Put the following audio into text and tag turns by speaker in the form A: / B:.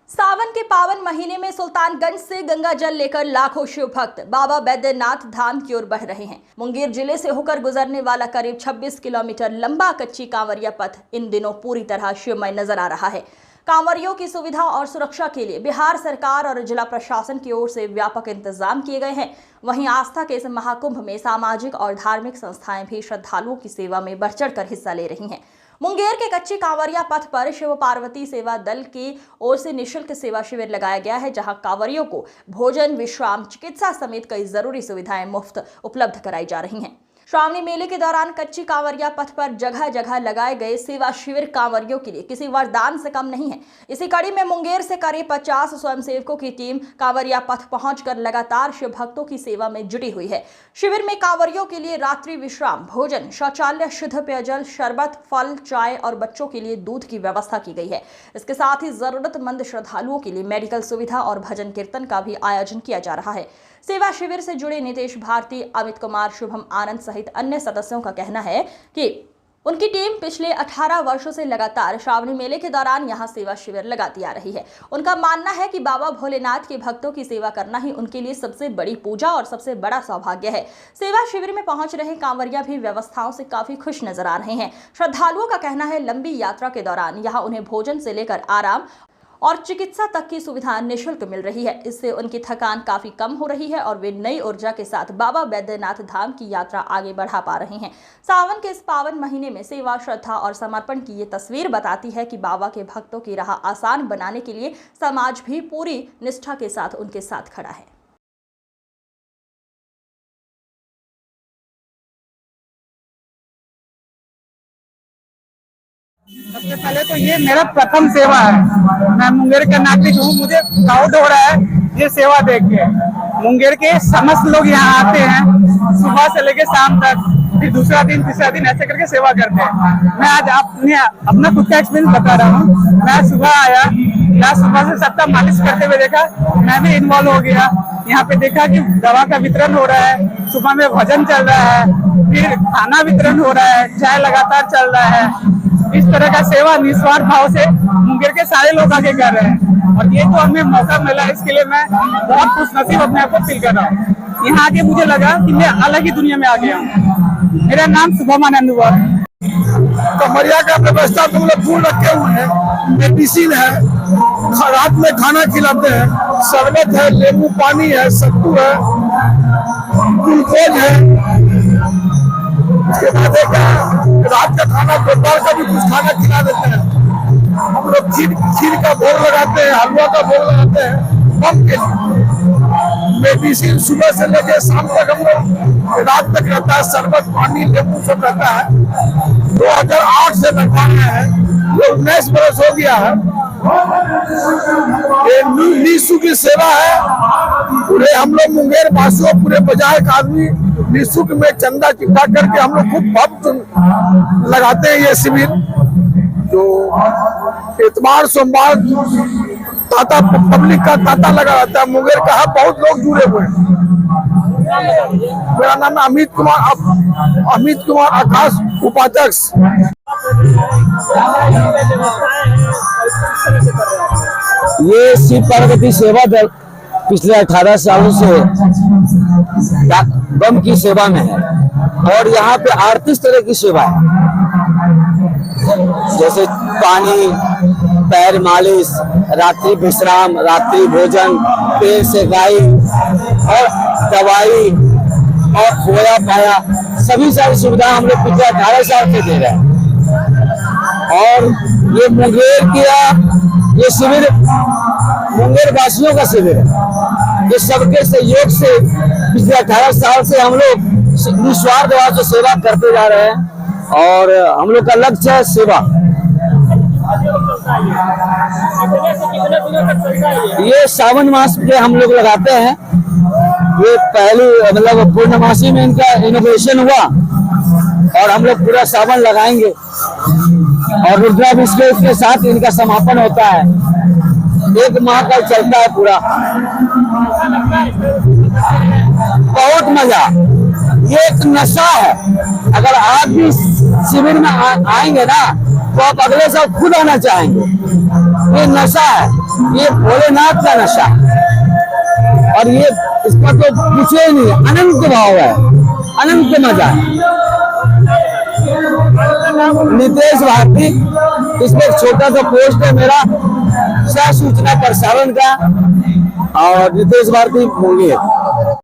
A: सावन के पावन महीने में सुल्तानगंज से गंगा जल लेकर लाखों शिव भक्त बाबा बैद्यनाथ धाम की ओर बढ़ रहे हैं। मुंगेर जिले से होकर गुजरने वाला करीब 26 किलोमीटर लंबा कच्ची कांवरिया पथ इन दिनों पूरी तरह शिवमय नजर आ रहा है। कांवरियों की सुविधा और सुरक्षा के लिए बिहार सरकार और जिला प्रशासन की ओर से व्यापक इंतजाम किए गए हैं। वहीं आस्था के इस महाकुंभ में सामाजिक और धार्मिक संस्थाएं भी श्रद्धालुओं की सेवा में बढ़ चढ़कर हिस्सा ले रही हैं। मुंगेर के कच्ची कांवरिया पथ पर शिव पार्वती सेवा दल की ओर से निःशुल्क सेवा शिविर लगाया गया है, जहां कांवरियों को भोजन, विश्राम, चिकित्सा समेत कई जरूरी सुविधाएं मुफ्त उपलब्ध कराई जा रही हैं। श्रावणी मेले के दौरान कच्ची कांवरिया पथ पर जगह जगह लगाए गए सेवा शिविर कांवरियों के लिए किसी वरदान से कम नहीं है। इसी कड़ी में मुंगेर से करीब 50 स्वयंसेवकों की टीम कांवरिया पथ पहुंचकर लगातार शिव भक्तों की सेवा में जुटी हुई है। शिविर में कांवरियों के लिए रात्रि विश्राम, भोजन, शौचालय, शुद्ध पेयजल, शरबत, फल, चाय और बच्चों के लिए दूध की व्यवस्था की गई है। इसके साथ ही जरूरतमंद श्रद्धालुओं के लिए मेडिकल सुविधा और भजन कीर्तन का भी आयोजन किया जा रहा है। सेवा शिविर से जुड़े नितेश भारती, अमित कुमार, शुभम आनंद सहित अन्य सदस्यों का कहना है कि उनकी टीम पिछले 18 वर्षों से लगातार श्रावणी मेले के दौरान यहां सेवा शिविर लगाती आ रही है। उनका मानना है कि बाबा भोलेनाथ के भक्तों की सेवा करना ही उनके लिए सबसे बड़ी पूजा और सबसे बड़ा सौभाग्य है। सेवा शिविर में पहुंच रहे कांवरिया भी व्यवस्थाओं से काफी खुश नजर आ रहे हैं। श्रद्धालुओं का कहना है लंबी यात्रा के दौरान यहाँ उन्हें भोजन से लेकर आराम और चिकित्सा तक की सुविधा निःशुल्क मिल रही है। इससे उनकी थकान काफी कम हो रही है और वे नई ऊर्जा के साथ बाबा बैद्यनाथ धाम की यात्रा आगे बढ़ा पा रहे हैं। सावन के इस पावन महीने में सेवा, श्रद्धा और समर्पण की ये तस्वीर बताती है कि बाबा के भक्तों की राह आसान बनाने के लिए समाज भी पूरी निष्ठा के साथ उनके साथ खड़ा है।
B: सबसे पहले तो ये मेरा प्रथम सेवा है। मैं मुंगेर का नागरिक हूँ, मुझे प्राउड हो रहा है ये सेवा देख के। मुंगेर के समस्त लोग यहाँ आते हैं सुबह से लेके शाम तक, फिर दूसरा दिन, तीसरा दिन ऐसे करके सेवा करते हैं। मैं आज अपना खुद का एक्सपीरियंस बता रहा हूँ। मैं सुबह आया, यहाँ सुबह से सबका मालिश करते हुए देखा, मैं भी इन्वॉल्व हो गया। यहाँ पे देखा कि दवा का वितरण हो रहा है, सुबह में भजन चल रहा है, फिर खाना वितरण हो रहा है, चाय लगातार चल रहा है। इस तरह का सेवा निस्वार्थ भाव से मुंगेर के सारे लोग आगे कर रहे हैं और ये तो हमें मौका मिला, इसके लिए मैं बहुत खुशनसीब अपने आप को फील कर रहा हूँ। यहाँ आके मुझे लगा कि मैं अलग ही दुनिया में आ गया हूँ। मेरा नाम शुभम आनंद हुआ।
C: कांवरिया का व्यवस्था तो हम लोग पूर्ण रखे हुए हैं। मेडिसिन है, रात में खाना खिलाते हैं, शरबत है, नींबू पानी है, सत्तू है, ग्लूकोज है। उसके बाद रात का खाना, दोपहर का भी कुछ खाना खिला देते हैं। हम लोग खीर का भोग लगाते हैं, हलवा का भोग लगाते हैं। कम के मेडिसिन सुबह से लेकर शाम तक हम लोग रात तक रहता है। शरबत, पानी, नींबू सब रहता है। 2008 से लगवा रहे हैं, ये 19 बरस हो गया है। ये निःशुल्क की सेवा है। पूरे हम लोग मुंगेर वासियों, पूरे बाजार का आदमी निःशुल्क में चंदा इकट्ठा करके हम लोग खूब भक्त लगाते हैं ये शिविर। जो इतवार, सोमवार ताता पब्लिक का ताता लगा रहता है। मुंगेर का बहुत लोग जुड़े हुए हैं। मेरा नाम अमित कुमार आकाश, उपाध्यक्ष।
D: ये शिव पार्वती सेवा दल पिछले 18 सालों से बम की सेवा में है और यहाँ पे 38 तरह की सेवा है, जैसे पानी, पैर मालिश, रात्रि विश्राम, रात्रि भोजन, पेड़ से गाय और दवाई और खोया पाया, सभी सारी सुविधा हम लोग पिछले 18 साल से दे रहे हैं। और ये मुंगेर किया, ये शिविर मुंगेर वासियों का शिविर है। ये सबके सहयोग से पिछले 18 साल से हम लोग निस्वार्थ भाव से सेवा करते जा रहे हैं और हम लोग का लक्ष्य है सेवा। ये सावन मास में हम लोग लगाते हैं। ये पहली मतलब पूर्णमासी में इनका इनोवेशन हुआ और हम लोग पूरा सावन लगाएंगे और रुद्राभिषेक के साथ इनका समापन होता है। 1 माह का चलता है पूरा। बहुत मजा, ये एक नशा है। अगर आप भी शिविर में आएंगे ना तो आप अगले साल खुद आना चाहेंगे। ये नशा है। ये भोलेनाथ का नशा है और ये इसका तो पूछे ही नहीं, अनंत भाव है, अनंत मजा है। नितेश भारती, इसमें एक छोटा सा पोस्ट है मेरा सह सूचना प्रसारण का, और नितेश भारती मुंगेर।